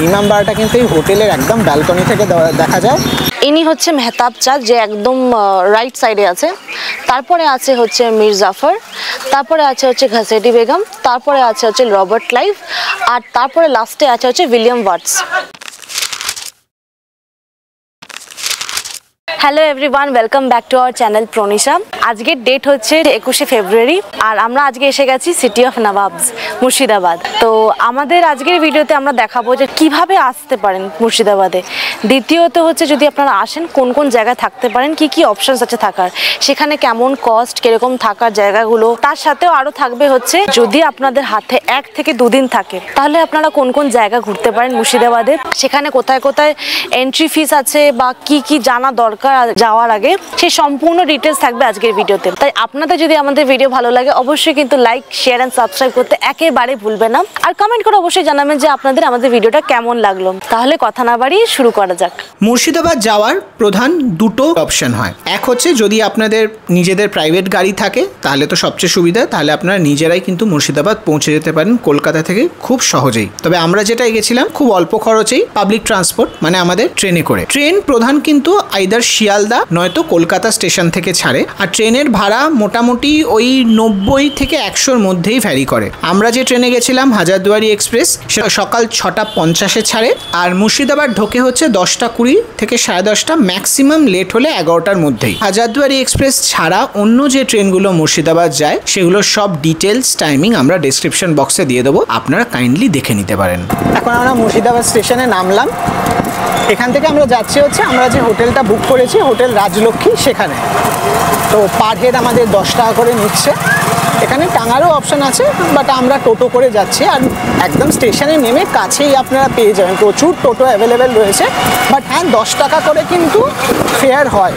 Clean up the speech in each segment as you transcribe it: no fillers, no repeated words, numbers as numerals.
ইমামবাড়াটা কিন্তু এই হোটেলের একদম ব্যালকনি থেকে দেখা যায়। ইনি হচ্ছে মেহতাব চা, যে একদম রাইট সাইডে আছে। তারপরে আছে হচ্ছে মীর জাফর, তারপরে আছে হচ্ছে ঘাসেডি বেগম, তারপরে আছে হচ্ছে রবার্ট ক্লাইভ, আর তারপরে লাস্টে আছে হচ্ছে William Watts. Hello everyone, welcome back to our channel Pranisha. আজকের ডেট হচ্ছে 21শে ফেব্রুয়ারি, আর আমরা আজকে এসে গেছি সিটি অফ নবাবস মুর্শিদাবাদ। তো আমাদের আজকের ভিডিওতে আমরা দেখাবো যে কিভাবে আসতে পারেন মুর্শিদাবাদে। দ্বিতীয়ত হচ্ছে যদি আপনারা আসেন কোন কোন জায়গায় থাকতে পারেন, কি কি অপশনস আছে থাকার, সেখানে কেমন কস্ট, কিরকম থাকার জায়গাগুলো। তার সাথেও আরও থাকবে হচ্ছে যদি আপনাদের হাতে 1 থেকে 2 দিন থাকে তাহলে আপনারা কোন কোন জায়গা ঘুরতে পারেন মুর্শিদাবাদে, সেখানে কোথায় কোথায় এন্ট্রি ফিস আছে বা কি কি জানা দরকার যাওয়ার আগে, সেই সম্পূর্ণ ডিটেলস থাকবে আজকের ভিডিওতে। তাই আপনাদের যদি আমাদের ভিডিও ভালো লাগে অবশ্যই কিন্তু লাইক, শেয়ার এন্ড সাবস্ক্রাইব করতে একেবারে ভুলবেন না, আর কমেন্ট করে অবশ্যই জানাবেন যে আপনাদের আমাদের ভিডিওটা কেমন লাগলো। তাহলে কথা না বাড়িয়ে শুরু করা যাক। মুর্শিদাবাদ যাওয়ার প্রধান দুটো অপশন হয়। এক হচ্ছে যদি আপনাদের নিজেদের প্রাইভেট গাড়ি থাকে তাহলে তো সবচেয়ে সুবিধা, তাহলে আপনারা নিজেরাই কিন্তু মুর্শিদাবাদ পৌঁছে যেতে পারেন কলকাতা থেকে খুব সহজেই। তবে আমরা যেটাই গেছিলাম খুব অল্প খরচেই পাবলিক ট্রান্সপোর্ট, মানে আমাদের ট্রেনে করে। ট্রেন প্রধান কিন্তু আইদার শিয়ালদা নয়তো কলকাতা স্টেশন থেকে ছাড়ে, আর ট্রেনের ভাড়া মোটামুটি ওই 90 থেকে 100-র মধ্যেই ভ্যারি করে। আমরা যে ট্রেনে গেছিলাম হাজারদুয়ারি এক্সপ্রেস, সেটা সকাল 6:50-এ ছাড়ে, আর মুর্শিদাবাদ ঢোকে হচ্ছে 10:20 থেকে 10:30, ম্যাক্সিমাম লেট হলে 11টার মধ্যেই। হাজারদুয়ারি এক্সপ্রেস ছাড়া অন্য যে ট্রেনগুলো মুর্শিদাবাদ যায় সেগুলোর সব ডিটেলস টাইমিং আমরা ডেসক্রিপশন বক্সে দিয়ে দেবো, আপনারা কাইন্ডলি দেখে নিতে পারেন। এখন আমরা মুর্শিদাবাদ স্টেশনে নামলাম। এখান থেকে আমরা যাচ্ছি হচ্ছে আমরা যে হোটেলটা বুক করেছি, হোটেল রাজলক্ষ্মী, সেখানে। তো পার হেড আমাদের 10 টাকা করে নিচ্ছে। এখানে টাঙারও অপশান আছে, বাট আমরা টোটো করে যাচ্ছি, আর একদম স্টেশনে নেমে কাছেই আপনারা পেয়ে যাবেন, প্রচুর টোটো অ্যাভেলেবেল রয়েছে। বাট হ্যাঁ, 10 টাকা করে কিন্তু ফেয়ার হয়।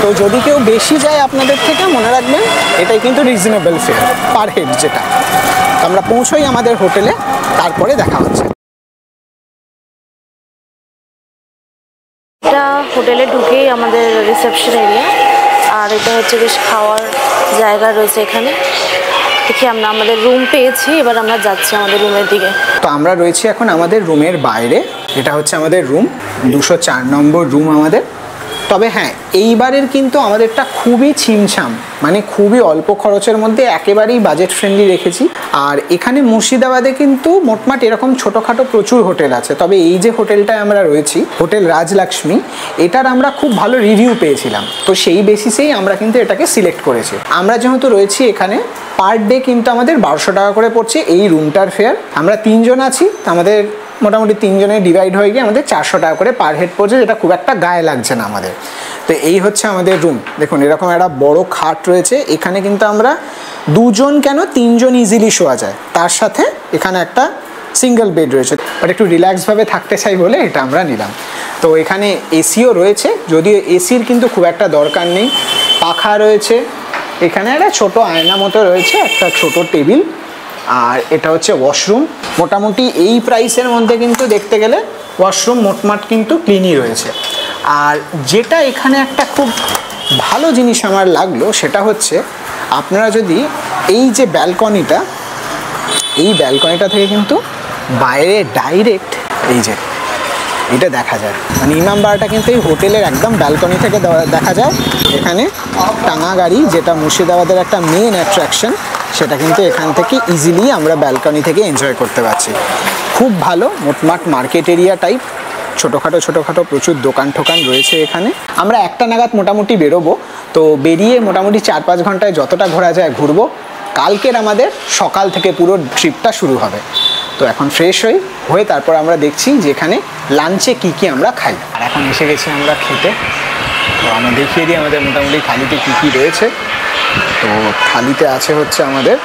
তো যদি কেউ বেশি যায় আপনাদের থেকে, মনে রাখবেন এটাই কিন্তু রিজনেবল ফেয়ার পার হেড যেটা। আমরা পৌঁছোই আমাদের হোটেলে, তারপরে দেখা হচ্ছে। এটা হোটেলে ঢুকেই আমাদের রিসেপশন এরিয়া, আর এটা হচ্ছে বেশ খাওয়ার জায়গা রয়েছে এখানে। দেখি আমরা আমাদের রুম পেয়েছি, এবার আমরা যাচ্ছি আমাদের রুমের দিকে। তো আমরা রয়েছি এখন আমাদের রুমের বাইরে। এটা হচ্ছে আমাদের রুম, 204 নম্বর রুম আমাদের। তবে হ্যাঁ, এইবারের কিন্তু আমাদেরটা খুবই ছিমছাম, মানে খুবই অল্প খরচের মধ্যে একেবারেই বাজেট ফ্রেন্ডলি রেখেছি। আর এখানে মুর্শিদাবাদে কিন্তু মোটমাট এরকম ছোটোখাটো প্রচুর হোটেল আছে, তবে এই যে হোটেলটায় আমরা রয়েছি, হোটেল রাজলক্ষ্মী, এটার আমরা খুব ভালো রিভিউ পেয়েছিলাম। তো সেই বেসিসেই আমরা কিন্তু এটাকে সিলেক্ট করেছি। আমরা যেহেতু রয়েছি এখানে, পার ডে কিন্তু আমাদের 1200 টাকা করে পড়ছে এই রুমটার ফেয়ার। আমরা 3 জন আছি, আমাদের মোটামুটি 3 জনে ডিভাইড হয়ে গিয়ে আমাদের 400 টাকা করে পার হেড পড়ছে, যেটা খুব একটা গায়ে লাগছে না আমাদের। তো এই হচ্ছে আমাদের রুম। দেখুন এরকম একটা বড় খাট রয়েছে এখানে, কিন্তু আমরা 2 জন কেন 3 জন ইজিলি শোয়া যায়। তার সাথে এখানে একটা সিঙ্গেল বেড রয়েছে, বাট একটু রিল্যাক্সভাবে থাকতে চাই বলে এটা আমরা নিলাম। তো এখানে এসিও রয়েছে, যদিও এসির কিন্তু খুব একটা দরকার নেই। পাখা রয়েছে, এখানে একটা ছোট আয়না মতো রয়েছে, একটা ছোট টেবিল, আর এটা হচ্ছে ওয়াশরুম। মোটামুটি এই প্রাইসের মধ্যে কিন্তু দেখতে গেলে ওয়াশরুম মোটমাট কিন্তু ক্লিনই রয়েছে। আর যেটা এখানে একটা খুব ভালো জিনিস আমার লাগলো সেটা হচ্ছে, আপনারা যদি এই যে ব্যালকনিটা, এই ব্যালকনিটা থেকে কিন্তু বাইরে ডাইরেক্ট এই যে এটা দেখা যায়, মানে ইমামবাড়াটা কিন্তু এই হোটেলের একদম ব্যালকনি থেকে দেখা যায়। এখানে টাঙা গাড়ি, যেটা মুর্শিদাবাদের একটা মেন অ্যাট্রাকশন, সেটা কিন্তু এখান থেকে ইজিলি আমরা ব্যালকনি থেকে এনজয় করতে পারছি। খুব ভালো, মোটমাট মার্কেট এরিয়া টাইপ, ছোটোখাটো প্রচুর দোকান ঠোকান রয়েছে এখানে। আমরা 1টা নাগাদ মোটামুটি বেরোবো, তো বেরিয়ে মোটামুটি 4-5 ঘন্টায় যতটা ঘোরা যায় ঘুরবো। কালকের আমাদের সকাল থেকে পুরো ট্রিপটা শুরু হবে। তো এখন ফ্রেশ হয়ে তারপর আমরা দেখছি যে এখানে লাঞ্চে কী আমরা খাই। আর এখন এসে গেছি আমরা খেতে। তো আমরা দেখিয়ে দিই আমাদের মোটামুটি থালিতে কী রয়েছে। তো থালিতে আছে হচ্ছে আমাদের,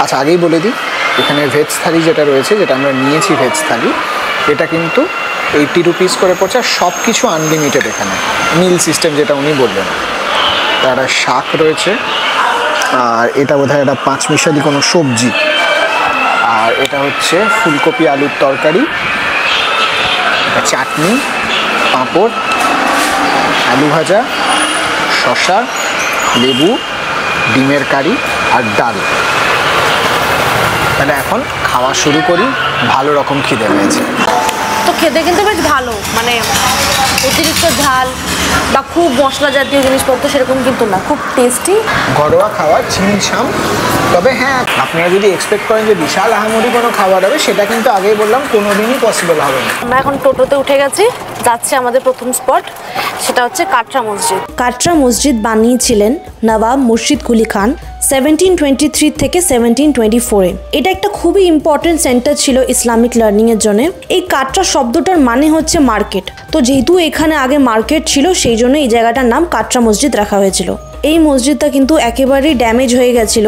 আচ্ছা আগেই বলে দিই, এখানে ভেজ থালি যেটা রয়েছে, যেটা আমরা নিয়েছি ভেজ থালি, এটা কিন্তু 80 রুপিস করে পড়ছে। সব কিছু আনলিমিটেড এখানে, মিল সিস্টেম যেটা উনি বললেন। তার শাক রয়েছে, আর এটা বোধহয় একটা 5 মিশালি কোনো সবজি, আর এটা হচ্ছে ফুলকপি আলুর তরকারি, এটা চাটনি, পাঁপড়, আলু ভাজা, শসা, লেবু, ডিমের কারি আর ডাল। তাহলে এখন খাওয়া শুরু করি, ভালো রকম খিদে পেয়েছে। তো খেতে কিন্তু বেশ ভালো, মানে অতিরিক্ত ঝাল বা খুব মশলা জাতীয় জিনিসপত্র সেরকম কিন্তু না, খুব টেস্টি ঘরোয়া খাবার ছিমছাম। তবে হ্যাঁ, আপনারা যদি এক্সপেক্ট করেন যে বিশাল আহামরি কোনো খাবার হবে, সেটা কিন্তু আগেই বললাম কোনোদিনই পসিবল হবে না। আমরা এখন টোটোতে উঠে গেছি, যাচ্ছে আমাদের প্রথম স্পট, সেটা হচ্ছে কাটরা মসজিদ। কাটরা মসজিদ বানিয়েছিলেন নবাব মুর্শিদ কুলি খান 1723 থেকে 1724-এ। এটা একটা খুবই ইম্পর্টেন্ট সেন্টার ছিল ইসলামিক লার্নিং এর জন্য। এই কাটরা শব্দটার মানে হচ্ছে মার্কেট, তো যেহেতু এখানে আগে মার্কেট ছিল সেই জন্য এই জায়গাটার নাম কাটরা মসজিদ রাখা হয়েছিল। এই মসজিদটা কিন্তু একেবারেই ড্যামেজ হয়ে গেছিল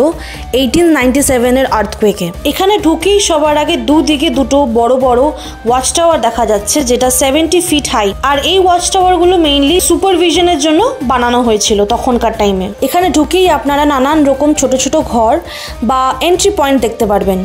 1897-এর আর্থকুয়েকে। এখানে ঢুকেই সবার আগে দুদিকে দুটো বড় বড় ওয়াচ টাওয়ার দেখা যাচ্ছে, যেটা 70 ফিট হাই। আর এই ওয়াচ টাওয়ারগুলো মেইনলি সুপারভিশনের জন্য বানানো হয়েছিল তখনকার টাইমে। এখানে ঢুকেই আপনারা নানান রকম ছোট ছোট ঘর বা এন্ট্রি পয়েন্ট দেখতে পারবেন।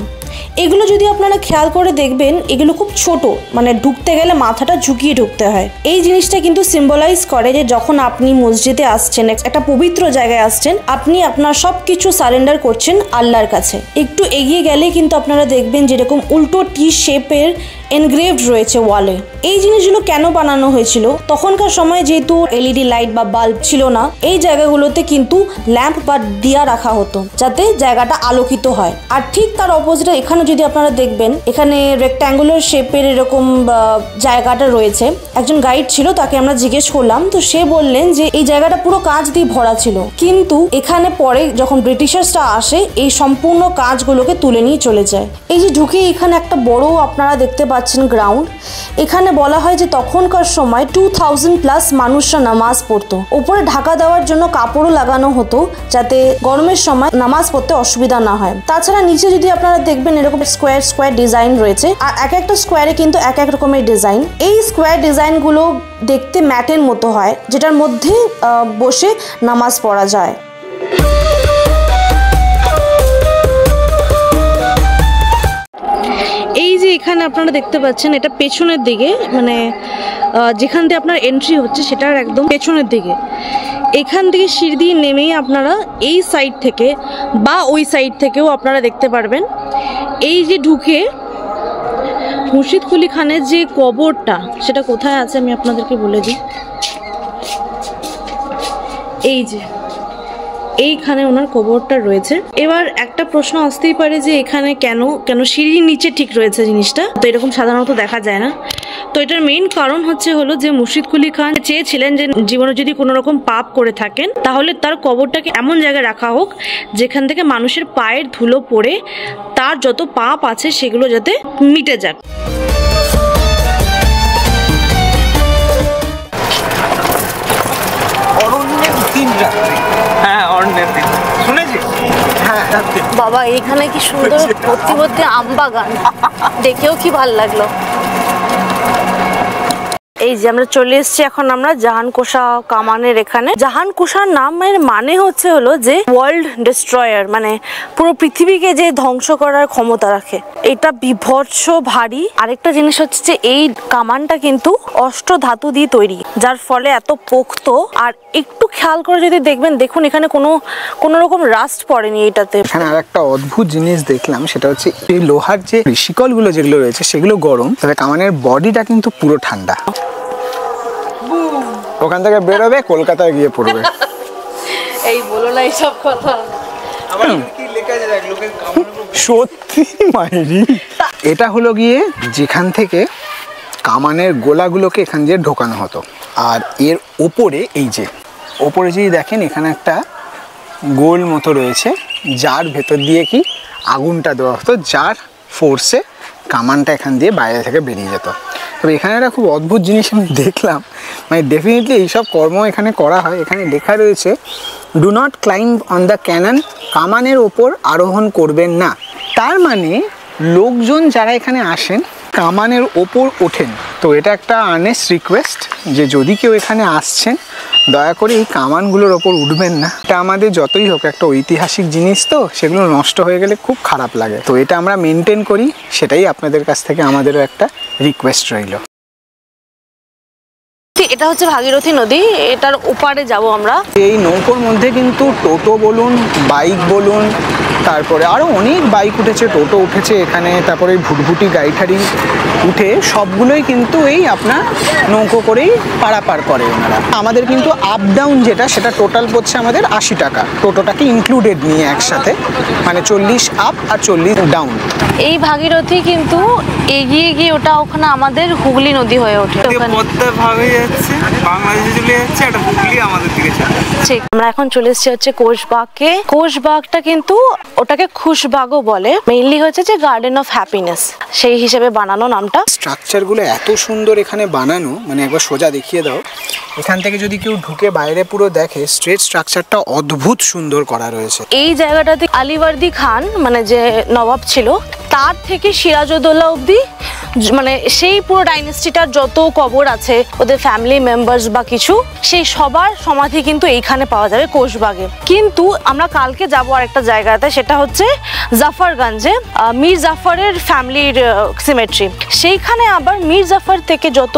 এগুলো যদি আপনারা খেয়াল করে দেখবেন, এগুলো খুব ছোট, মানে ঢুকতে গেলে মাথাটা ঝুঁকিয়ে ঢুকতে হয়। এই জিনিসটা কিন্তু সিম্বলাইজ করে যে যখন আপনি মসজিদে আসছেন, একটা পবিত্র জায়গায় আসছেন, আপনি আপনার সব কিছু সারেন্ডার করছেন আল্লাহর কাছে। একটু এগিয়ে গেলে কিন্তু আপনারা দেখবেন যেরকম উল্টো টি শেপের এনগ্রেভড রয়েছে ওয়ালে। এই জিনিসগুলো কেন বানানো হয়েছিল? তখনকার সময় যেহেতু এলইডি লাইট বা বাল্ব ছিল না, এই জায়গাগুলোতে কিন্তু ল্যাম্প বা দিয়া রাখা হতো যাতে জায়গাটা আলোকিত হয়। আর ঠিক তার অপোজিটে এখানে যদি আপনারা দেখবেন, এখানে রেক্ট্যাঙ্গুলার শেপের এরকম জায়গাটা রয়েছে। একজন গাইড ছিল, তাকে আমরা জিজ্ঞেস করলাম, তো সে বললেন যে এই জায়গাটা পুরো কাঁচ দিয়ে ভরা ছিল, কিন্তু এখানে পরে যখন ব্রিটিশার্সরা আসে এই সম্পূর্ণ কাঁচগুলোকে তুলে নিয়ে চলে যায়। এই যে ঢুকে এখানে একটা বড় আপনারা দেখতে পাচ্ছেন গ্রাউন্ড। এখানে বলা হয় যে তখনকার সময় 2000+ মানুষরা নামাজ পড়তো। উপরে ঢাকা দেওয়ার জন্য কাপড়ও লাগানো হতো যাতে গরমের সময় নামাজ পড়তে অসুবিধা না হয়। তাছাড়া নিচে যদি আপনারা দেখবেন এরকম স্কোয়ার স্কোয়ার ডিজাইন রয়েছে, আর এক একটা স্কোয়ারে কিন্তু এক এক রকমের ডিজাইন। এই স্কোয়ার ডিজাইনগুলো দেখতে ম্যাটের মতো হয়, যেটার মধ্যে বসে নামাজ পড়া যায়। এই যে এখানে আপনারা দেখতে পাচ্ছেন, এটা পেছনের দিকে, মানে যেখান দিয়ে আপনার এন্ট্রি হচ্ছে সেটার একদম পেছনের দিকে। এখান থেকে সিঁড়ি দিয়ে নেমেই আপনারা এই সাইড থেকে বা ওই সাইড থেকেও আপনারা দেখতে পারবেন। এই যে ঢুকে মুর্শিদ কুলি খানের যে কবরটা, সেটা কোথায় আছে আমি আপনাদেরকে বলে দিই। এই যে এইখানে ওনার কবরটা রয়েছে। এবার একটা প্রশ্ন আসতেই পারে যে এখানে কেন সিঁড়ির নিচে ঠিক রয়েছে জিনিসটা, তো এরকম সাধারণত দেখা যায় না। তো এটার মেইন কারণ হলো যে মুর্শিদ কুলি খান চেয়েছিলেন যে জীবনে যদি কোনো রকম পাপ করে থাকেন তাহলে তার কবরটাকে এমন জায়গায় রাখা হোক যেখান থেকে মানুষের পায়ের ধুলো পড়ে তার যত পাপ আছে সেগুলো যাতে মিটে যাক। বাবা এখানে কি সুন্দর ভর্তি ভর্তি আম বাগান, দেখেও কি ভালো লাগলো। এই যে আমরা চলে এসেছি এখন আমরা জাহানকোষা কামানের এখানে। জাহানকোষার নামের মানে হলো যে ওয়ার্ল্ড ডিস্ট্রয়ার, মানে পুরো পৃথিবীকে যে ধ্বংস করার ক্ষমতা রাখে। এটা বিভৎস ভারী। আরেকটা জিনিস হচ্ছে যে এই কামানটা কিন্তু অষ্ট ধাতু দিয়ে তৈরি, যার ফলে এত পোক্ত। আর একটু খেয়াল করে যদি দেখুন এখানে কোনো রকম রাস্ট পড়েনি এটাতে। এখানে আর একটা অদ্ভুত জিনিস দেখলাম, সেটা হচ্ছে এই লোহার যে শিকলগুলো যেগুলো রয়েছে সেগুলো গরম, তবে কামানের বডিটা কিন্তু পুরো ঠান্ডা। ওখান থেকে বেরোবে, কলকাতায় গিয়ে পড়বে। এই বলো না এইসব কথা। সত্যি মাইরি। এটা হলো গিয়ে যেখান থেকে কামানের গোলাগুলোকে এখান দিয়ে ঢোকানো হতো। আর এর ওপরে এই যে ওপরে যদি দেখেন, এখানে একটা গোল মতো রয়েছে, যার ভেতর দিয়ে কি আগুনটা দেওয়া হতো, যার ফোর্সে কামানটা এখান দিয়ে বাইরে থেকে বেরিয়ে যেত। তবে এখানে একটা খুব অদ্ভুত জিনিস আমি দেখলাম, মানে ডেফিনেটলি এইসব কর্ম এখানে করা হয়। এখানে লেখা রয়েছে, do not climb on the cannon, কামানের ওপর আরোহণ করবেন না। তার মানে লোকজন যারা এখানে আসেন কামানের ওপর ওঠেন। তো এটা একটা আর্নেস্ট রিকোয়েস্ট যে যদি কেউ এখানে আসছেন দয়া করে এই কামানগুলোর ওপর উঠবেন না। এটা আমাদের যতই হোক একটা ঐতিহাসিক জিনিস, তো সেগুলো নষ্ট হয়ে গেলে খুব খারাপ লাগে। তো এটা আমরা মেনটেন করি, সেটাই আপনাদের কাছ থেকে আমাদেরও একটা রিকোয়েস্ট রইল। এটা হচ্ছে ভাগীরথী নদী, এটার ওপারে যাব আমরা। এই নৌকোর মধ্যে কিন্তু টোটো বলুন, বাইক বলুন, তারপরে আরও অনেক বাইক উঠেছে, টোটো উঠেছে এখানে, তারপরে ভুটভুটি গাড়ি ঠাড়ি উঠে সবগুলোই কিন্তু এই আপনার নৌকো করেই পারাপার করে ওনারা। আমাদের কিন্তু আপ ডাউন যেটা সেটা টোটাল পড়ছে আমাদের 80 টাকা, টোটোটাকে ইনক্লুডেড নিয়ে একসাথে, মানে 40 আপ আর 40 ডাউন। এই ভাগীরথী কিন্তু এগিয়ে গিয়ে ওটা ওখানে আমাদের হুগলি নদী হয়ে ওঠে, ভাবে যাচ্ছে বাংলাদেশে চলে যাচ্ছে, একটা হুগলি আমাদের দিকে চলে। ঠিক, আমরা এখন চলে এসেছি হচ্ছে কোষবাগকে। কোষবাগটা কিন্তু ওটাকে খুশবাগও বলে, মেইনলি হচ্ছে যে গার্ডেন অফ হ্যাপিনেস, সেই হিসেবে বানানো নামটা। স্ট্রাকচারগুলো এত সুন্দর এখানে বানানো, মানে একবার সোজা দেখিয়ে দাও। এখান থেকে যদি কেউ ঢুকে বাইরে পুরো দেখে, স্ট্রেট স্ট্রাকচারটা অদ্ভুত সুন্দর করা রয়েছে। এই জায়গাটাতে আলিবর্দী খান মানে যে নবাব ছিল, তার থেকে সিরাজউদ্দৌলা অবধি মানে সেই পুরো ডাইনেস্টিটার যত কবর আছে, ওদের ফ্যামিলি মেম্বার্স বা কিছু, সেই সবার সমাধি কিন্তু এইখানে পাওয়া যাবে কোষবাগে। কিন্তু আমরা কালকে যাবো আরেকটা জায়গাতে, সেটা হচ্ছে জাফরগঞ্জে, মীর জাফরের ফ্যামিলির সিমেট্রি। সেইখানে আবার মীর জাফর থেকে যত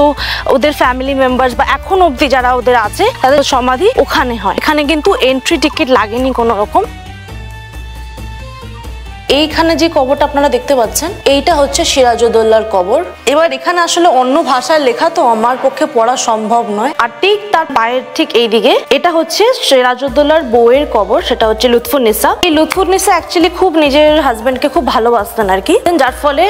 ওদের ফ্যামিলি মেম্বার্স বা এখন অবধি যারা ওদের আছে, তাদের সমাধি ওখানে হয়। এখানে কিন্তু এন্ট্রি টিকিট লাগেনি কোনো রকম। এইখানে যে কবরটা আপনারা দেখতে পাচ্ছেন, এইটা হচ্ছে সিরাজউদ্দৌলার কবর। এবার এখানে আসলে অন্য ভাষায় লেখা, তো আমার পক্ষে পড়া সম্ভব নয়। আর ঠিক তার পায়ের ঠিক এইদিকে এটা হচ্ছে সিরাজউদ্দৌলার বউয়ের কবর, সেটা হচ্ছে লুৎফুন্নিসা। এই লুৎফুন্নিসা অ্যাকচুয়ালি খুব নিজের হাজবেন্ডকে খুব ভালোবাসতেন আর কি, যার ফলে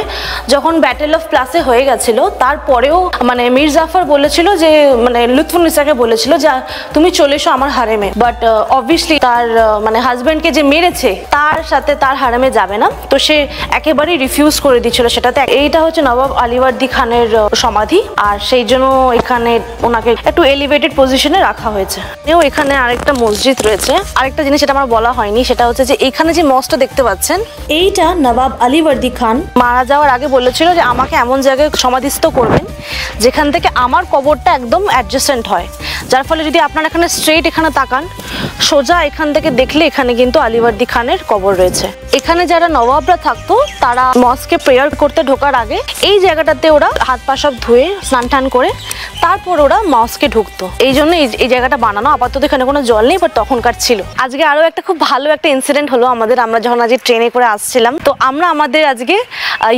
যখন ব্যাটেল অফ প্লাসে হয়ে গেছিল, তারপরেও মানে মীর জাফর বলেছিল যে, মানে লুৎফুন্নিসাকে বলেছিল যে তুমি চলে এসো আমার হারেমে। বাট অবভিয়াসলি তার মানে হাজবেন্ডকে যে মেরেছে, তার সাথে তার হারেমে যাবে না, তো সে একেবারেই রিফিউজ করে দিয়েছিল সেটাতে। এইটা হচ্ছে নবাব আলিবর্দী খানের সমাধি, আর সেই জন্য এখানে ওনাকে একটু এলিভেটেড পজিশনে রাখা হয়েছে। এখানে আরেকটা মসজিদ রয়েছে। আরেকটা জিনিস যেটা আমার বলা হয়নি, সেটা হচ্ছে যে এখানে যে মসজিদটা দেখতে পাচ্ছেন, এইটা নবাব আলিবর্দী খান মারা যাওয়ার আগে বলেছিল যে আমাকে এমন জায়গায় সমাধিস্থ করবেন যেখান থেকে আমার কবরটা একদম অ্যাডজাসেন্ট হয়, যার ফলে যদি আপনারা এখানে স্ট্রেট এখানে তাকান, সোজা এখান থেকে দেখলে এখানে কিন্তু আলিবর্দী খানের কবর রয়েছে। এখানে যারা নবাবরা থাকতো, তারা মস্কে প্রেয়ার করতে ঢোকার আগে এই জায়গাটাতে ওরা হাত পা সব ধুয়ে স্নান টান করে তারপর ওরা মস্কে ঢুকতো। এই জন্য এই জায়গাটা বানানো। আপাতত এখানে কোনো জল নেই, বাট তখনকার ছিল। আজকে আরো একটা খুব ভালো একটা ইনসিডেন্ট হলো আমাদের। আমরা যখন আজকে ট্রেনে করে আসছিলাম, তো আমরা আমাদের আজকে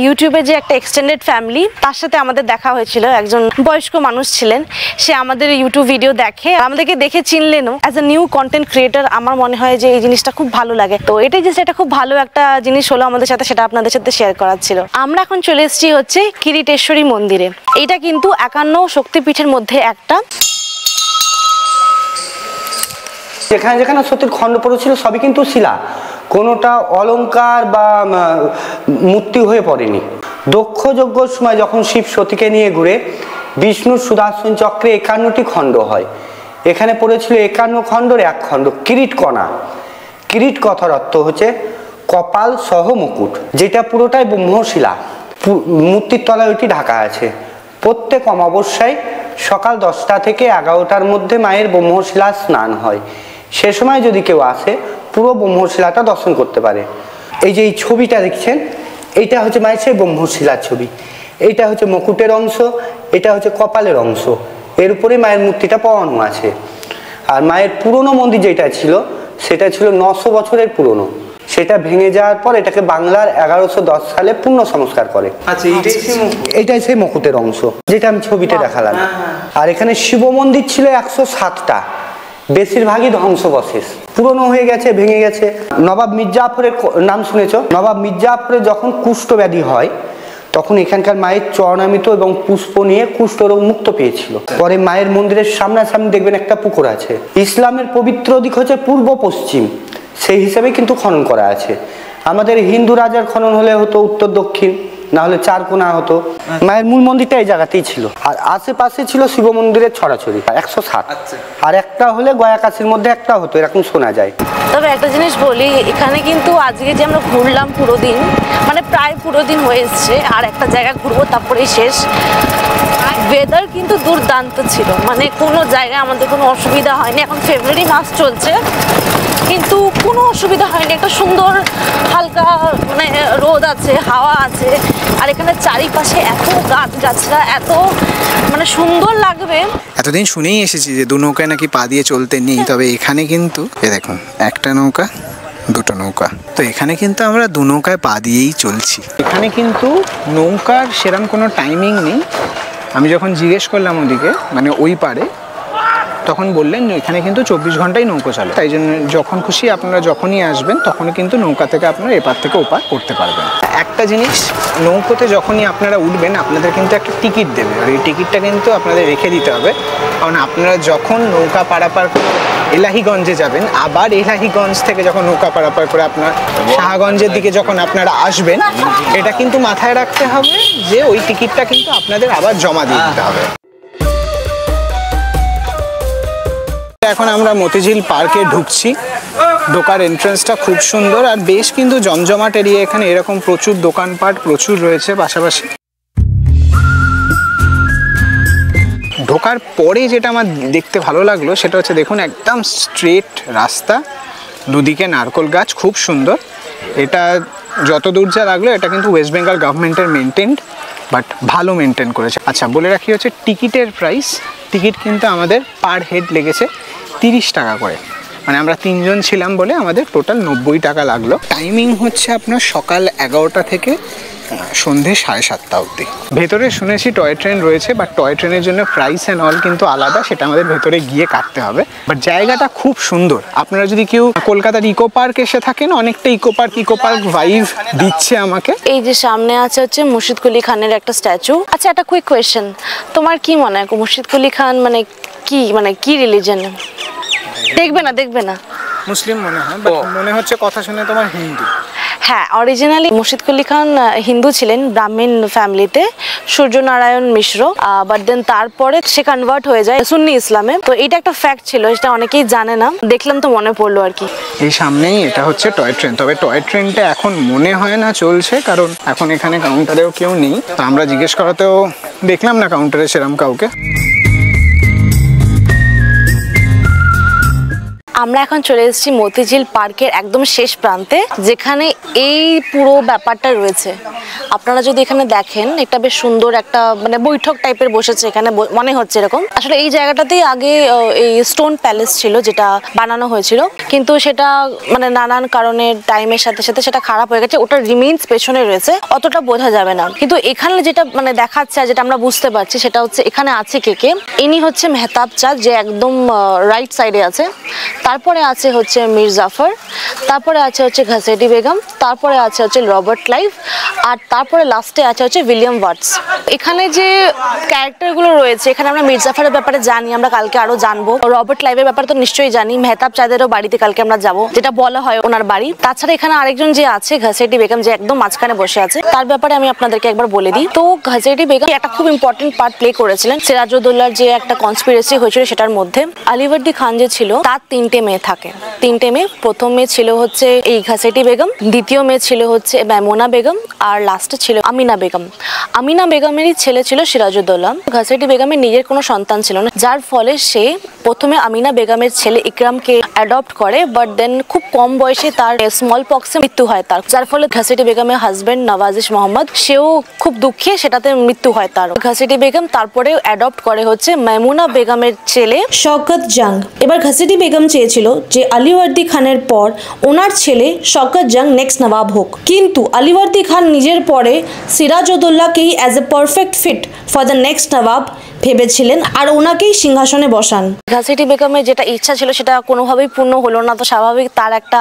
ইউটিউবে যে একটা এক্সটেন্ডেড ফ্যামিলি, তার সাথে আমাদের দেখা হয়েছিল। একজন বয়স্ক মানুষ ছিলেন, সে আমাদের ইউটিউব ভিডিও দেখে, আমাদেরকে দেখে চিনলেনও। As a new content creator আমার মনে হয় যে এই জিনিসটা খুব ভালো লাগে। তো এটাই যে এটা খুব ভালো একটা জিনিস হলো আমাদের সাথে, সেটা আপনাদের সাথে শেয়ার করার ছিল। আমরা এখন চলে এসেছি হচ্ছে কিরিটেশ্বরী মন্দিরে। এটা কিন্তু 51 শক্তিপীঠের মধ্যে একটা। যেখানে যেখানে সতীর খণ্ড পড়েছিল সবই কিন্তু শিলা, কোনোটা অলংকার বা মূর্তি হয়ে পড়েনি। দক্ষ যজ্ঞর সময় যখন শিব সতীকে নিয়ে ঘুরে বিষ্ণুর সুদর্শন চক্রে 51টি খণ্ড হয়। এখানে পড়েছিল 51 খণ্ডের এক খণ্ড কিরিটকণা। কিরিট কথার অর্থ হচ্ছে কপাল সহ মুকুট, যেটা পুরোটাই ব্রহ্মশিলা। মূর্তির তলায় ওইটি ঢাকা আছে। প্রত্যেক অমাবস্যায় সকাল 10টা থেকে 11টার মধ্যে মায়ের ব্রহ্মশিলা স্নান হয়। সে সময় যদি কেউ আসে, পুরো ব্রহ্মশিলাটা দর্শন করতে পারে। এই যে এই ছবিটা দেখছেন, এইটা হচ্ছে মায়ের সেই ব্রহ্মশিলার ছবি। এইটা হচ্ছে মুকুটের অংশ, এটা হচ্ছে কপালের অংশ। এর উপরে মায়ের মূর্তিটা পাওয়ানো আছে। আর মায়ের পুরনো মন্দির যেটা ছিল, সেটা ছিল 900 বছরের পুরনো। সেটা ভেঙে যাওয়ার পর এটাকে বাংলার 1110 সালে পুনঃ সংস্কার করে। আচ্ছা, এইটাই সেই মুকুটের অংশ যেটা আমি ছবিতে দেখালাম। আর এখানে শিব মন্দির ছিল 107টা, বেশিরভাগই ধ্বংসবশেষ, পুরনো হয়ে গেছে, ভেঙে গেছে। নবাব মির্জাফরের নাম শুনেছ? নবাব মির্জাফরের যখন কুষ্ঠব্যাধি হয়, তখন এখানকার মায়ের চরণামৃত এবং পুষ্প নিয়ে কুষ্ঠরোগ মুক্ত পেয়েছিল। পরে মায়ের মন্দিরের সামনাসামনি দেখবেন একটা পুকুর আছে। ইসলামের পবিত্র দিক হচ্ছে পূর্ব পশ্চিম, সেই হিসাবে কিন্তু খনন করা আছে। আমাদের হিন্দু রাজার খনন হলে হতো উত্তর দক্ষিণ, না হলে চারকোনা হতো। মায়ের মূল মন্দিরটা এই জায়গাতেই ছিল। আর আশেপাশে ছিল শিব মন্দিরের ছড়াছড়ি 107। আর একটা হলে গয়াকাশির মধ্যে একটা হতো, এরকম শোনা যায়। তবে একটা জিনিস বলি, এখানে কিন্তু আজকে যে আমরা ঘুরলাম পুরো দিন, মানে প্রায় পুরো দিন হয়ে এসছে, আর একটা জায়গা ঘুরবো তারপরেই শেষ। ওয়েদার কিন্তু দুর্দান্ত ছিল, মানে কোনো জায়গায় আমাদের কোনো অসুবিধা হয়নি। এখন ফেব্রুয়ারি মাস চলছে, কিন্তু কোনো অসুবিধা হয়নি। একটা সুন্দর হালকা মানে রোদ আছে, হাওয়া আছে, আর এখানে চারিপাশে এত গাছগাছরা, এত মানে সুন্দর লাগবে। এতদিন শুনেই এসেছি যে দু নৌকায় নাকি পা দিয়ে চলতে নেই, তবে এখানে কিন্তু দেখুন একটা নৌকা দুটো নৌকা। তো এখানে কিন্তু আমরা দু নৌকায় পা দিয়েই চলছি। এখানে কিন্তু নৌকার সেরকম কোনো টাইমিং নেই। আমি যখন জিজ্ঞেস করলাম ওদিকে মানে ওই পারে, তখন বললেন যে এখানে কিন্তু 24 ঘন্টাই নৌকো চলে, তাই জন্য যখন খুশি আপনারা যখনই আসবেন তখনই কিন্তু নৌকা থেকে আপনারা এপার থেকে ওপার করতে পারবেন। একটা জিনিস, নৌকোতে যখনই আপনারা উঠবেন আপনাদের কিন্তু একটা টিকিট দেবে, আর এই টিকিটটা কিন্তু আপনাদের রেখে দিতে হবে, কারণ আপনারা যখন নৌকা পারাপার করে এলাহিগঞ্জে যাবেন, আবার এলাহিগঞ্জ থেকে যখন নৌকা পারাপার করে আপনার শাহগঞ্জের দিকে যখন আপনারা আসবেন, এটা কিন্তু মাথায় রাখতে হবে যে ওই টিকিটটা কিন্তু আপনাদের আবার জমা দিয়ে দিতে হবে। এখন আমরা মতিঝিল পার্কে ঢুকছি। ঢোকার এন্ট্রান্সটা খুব সুন্দর আর বেশ কিন্তু জমজমাট এরিয়া। এখানে এরকম প্রচুর দোকানপাট প্রচুর রয়েছে পাশাপাশি। ঢোকার পরে যেটা আমার দেখতে ভালো লাগলো সেটা হচ্ছে দেখুন একদম স্ট্রেট রাস্তা, দুদিকে নারকোল গাছ, খুব সুন্দর। এটা যত দূর যা লাগলো এটা কিন্তু ওয়েস্ট বেঙ্গল গভর্নমেন্টের মেনটেন্ড, বাট ভালো মেনটেন করেছে। আচ্ছা বলে রাখি হচ্ছে টিকিটের প্রাইস, টিকিট কিন্তু আমাদের পার হেড লেগেছে 30 টাকা করে, মানে আমরা 3 জন ছিলাম বলে আমাদের টোটাল 90 টাকা লাগলো। টাইমিং হচ্ছে আপনার সকাল 11টা থেকে সন্ধে 7:30 অবধি। ভেতরে শুনেছি টয় ট্রেন রয়েছে, বাট টয় ট্রেনের জন্য প্রাইস অ্যান্ড অল কিন্তু আলাদা, সেটা আমাদের ভেতরে গিয়ে কাটতে হবে। বাট জায়গাটা খুব সুন্দর। আপনারা যদি কেউ কলকাতার ইকো পার্ক এসে থাকেন, অনেকটা ইকো পার্ক ভাইব দিচ্ছে আমাকে। এই যে সামনে আছে হচ্ছে মুর্শিদ কুলি খানের একটা স্ট্যাচু। আচ্ছা একটা কুইক কোয়েশ্চেন, তোমার কি মনে হয় মুর্শিদ কুলি খান মানে কি রিলিজন? দেখবে না মুসলিম মনে হয়, বাট মনে হচ্ছে কথা শুনে তোমার হিন্দু। হ্যাঁ, অরিজিনালি মুর্শিদ কুলি খান হিন্দু ছিলেন, ব্রাহ্মণ ফ্যামিলিতে, সূর্যনারায়ণ মিশ্র, বাট দেন তারপরে সে কনভার্ট হয়ে যায় সুন্নি ইসলামে। তো এটা একটা ফ্যাক্ট ছিল, যেটা অনেকেই জানে না, দেখলাম তো মনে পড়লো আর কি। এই সামনেই এটা হচ্ছে টয় ট্রেন, তবে টয় ট্রেনটা এখন মনে হয় না চলছে, কারণ এখন এখানে কাউন্টারেও কেউ নেই। তো আমরা জিজ্ঞেস করাতেও দেখলাম না কাউন্টারে সেরকম কাউকে। আমরা এখন চলে এসেছি মতিঝিল পার্কের একদম শেষ প্রান্তে, যেখানে এই পুরো ব্যাপারটা রয়েছে। আপনারা যদি এখানে দেখেন, এটা বেশ সুন্দর একটা মানে বৈঠক টাইপের বসেছে এখানে, মনে হচ্ছে এরকম। আসলে এই জায়গাটাতেই আগে এই স্টোন প্যালেস ছিল, যেটা বানানো হয়েছিল, কিন্তু সেটা মানে নানান কারণে টাইমের সাথে সাথে সেটা খারাপ হয়ে গেছে। ওটা রিমেইনস পেছনে রয়েছে, অতটা বোঝা যাবে না। কিন্তু এখানে যেটা মানে দেখাচ্ছে, যেটা আমরা বুঝতে পারছি, সেটা হচ্ছে এখানে আছে কে। ইনি হচ্ছে মেহতাব চাঁদ, যে একদম রাইট সাইডে আছে। তারপরে আছে হচ্ছে মীর জাফর, তারপরে আছে হচ্ছে ঘাসেডি বেগম, তারপরে আছে হচ্ছে রবার্ট ক্লাইভ, আর তারপরে লাস্টে আছে হচ্ছে উইলিয়াম ওয়াটস। এখানে যে ক্যারেক্টারগুলো রয়েছে, এখানে আমরা মীর জাফরের ব্যাপারে জানি, আমরা কালকে আরো জানবো। রবার্ট ক্লাইভের ব্যাপারে তো নিশ্চয়ই জানি। মেহতাব চাঁদেরও বাড়িতে কালকে আমরা যাবো, যেটা বলা হয় ওনার বাড়ি। তাছাড়া এখানে আরেকজন যে আছে ঘাসেডি বেগম, যে একদম মাঝখানে বসে আছে, তার ব্যাপারে আমি আপনাদেরকে একবার বলে দিই। তো ঘাসেডি বেগম একটা খুব ইম্পর্টেন্ট পার্ট প্লে করেছিলেন সিরাজউদ্দৌলার যে একটা কনস্পিরেসি হয়েছিল সেটার মধ্যে। আলিবর্দী খান যে ছিল, তার 3টে মেয়ে থাকে। 3টে মেয়ে, প্রথম মেয়ে ছিল হচ্ছে এই ঘাসেডি বেগম, দ্বিতীয় মেয়ে ছিল হচ্ছে মাইমুনা বেগম, আর লাস্টে ছিল আমিনা বেগম। আমিনা বেগমেরই ছেলে ছিল সিরাজউদ্দৌলা। ঘাসেডি বেগমের নিজের কোনো সন্তান ছিল না, যার ফলে সে প্রথমে আমিনা বেগমের ছেলে ইকরামকে অ্যাডপ্ট করে, বাট দেন খুব কম বয়সে তার স্মল পক্সে মৃত্যু হয় তার, যার ফলে ঘাসেডি বেগমের হাজবেন্ড নওয়াজিশ মোহাম্মদ, সেও খুব দুঃখে সেটাতে মৃত্যু হয় তার। ঘাসেডি বেগম তারপরে অ্যাডপ্ট করে হচ্ছে মাইমুনা বেগমের ছেলে শওকত জাং। এবার ঘাসেডি বেগম চেয়েছিল যে আলিবর্দী খানের পর ওনার ছেলে শওকত জাং নেক্সট নবাব হোক, কিন্তু আলিবর্দী খান নিজের পরে সিরাজউদ্দৌলাকেই as a perfect fit for the next nawab ভেবেছিলেন, আর ওনাকেই সিংহাসনে বসান। ঘাসেডি বেগমের যেটা ইচ্ছা ছিল সেটা কোনোভাবেই পূর্ণ হলো না, তো স্বাভাবিক তার একটা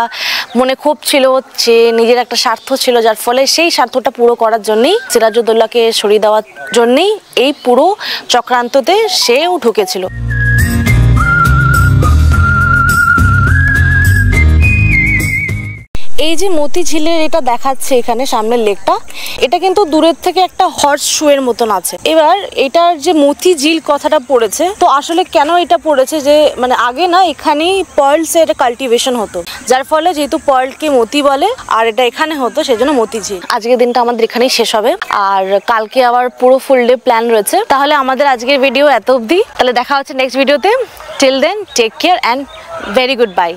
মনে ক্ষোভ ছিল, যে নিজের একটা স্বার্থ ছিল, যার ফলে সেই স্বার্থটা পুরো করার জন্যই, সিরাজউদ্দৌলাকে সরিয়ে দেওয়ার জন্যই এই পুরো চক্রান্ততে সেও ঢুকেছিল। এই যে মতিঝিলের এটা দেখাচ্ছে এখানে সামনের লেকটা, এটা কিন্তু দূরের থেকে একটা হর্স শু এর মতন আছে। এবার এটার যে মতিঝিল কথাটা পড়েছে, তো আসলে কেন এটা পড়েছে, যে মানে আগে না এখানেই পার্লস এর কাল্টিভেশন হতো, যার ফলে যেহেতু পার্লকে মতি বলে আর এটা এখানে হতো, সেজন্য মতিঝিল। আজকের দিনটা আমাদের এখানেই শেষ হবে, আর কালকে আবার পুরো ফুল ডে প্ল্যান রয়েছে। তাহলে আমাদের আজকের ভিডিও এত অবধি, তাহলে দেখা হচ্ছে নেক্সট ভিডিওতে। Till then take care and very good bye.